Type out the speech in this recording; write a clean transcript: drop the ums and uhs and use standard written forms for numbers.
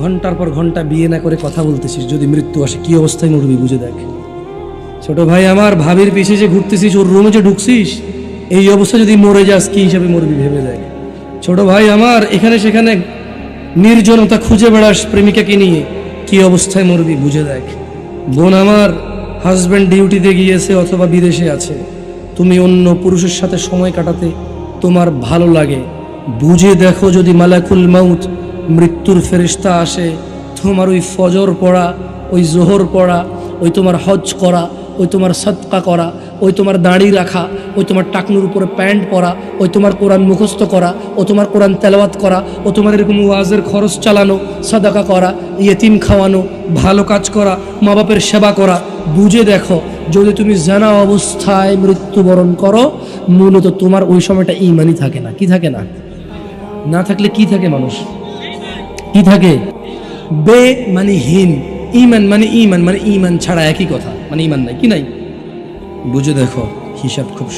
ঘন্টার পর ঘন্টা বিয়ে না করে কথা বলতেছিস, যদি মৃত্যু আসে কি অবস্থায় মরবি বুঝে দেখ। ছোট ভাই আমার, ভাবির পিছে যে ঘুরতেছিস, ওর রুমে যে ঢুকছিস, এই অবস্থা যদি মরে যাস কি হিসাবে মরবি ভেবে দেখ। ছোট ভাই আমার, এখানে সেখানে নির্জনতা খুঁজে বেড়াস প্রেমিকাকে নিয়ে, কি অবস্থায় মরবি বুঝে দেখ। বোন আমার, হাজব্যান্ড ডিউটিতে গিয়েছে অথবা বিদেশে আছে, তুমি অন্য পুরুষের সাথে সময় কাটাতে তোমার ভালো লাগে, বুঝে দেখো যদি মালাকুল মাউত মৃত্যুর ফেরেশতা আসে, তোমার ওই ফজর পড়া, ওই জোহর পড়া, ওই তোমার হজ করা, ওই তোমার সদকা করা, ওই তোমার দাড়ি রাখা, ওই তোমার টাকনুর উপরে প্যান্ট পরা, ওই তোমার কোরআন মুখস্থ করা, ও তোমার কোরআন তেলাওয়াত করা, ও তোমার এরকম ওয়াজের খরচ চালানো, সাদাকা করা, ইয়েতিম খাওয়ানো, ভালো কাজ করা, মা বাপের সেবা করা, বুঝে দেখো যদি তুমি জানা অবস্থায় মৃত্যুবরণ করো, মূলত তোমার ওই সময়টা ঈমানই থাকে না। কি থাকে না? না থাকলে কি থাকে মানুষ? কি থাকে? বে মানে হীন, ঈমান মানে ঈমান, মানে ঈমান ছাড়া একই কথা, মানে ঈমান নাই, কি নাই? বুঝে দেখো, হিসাব খুব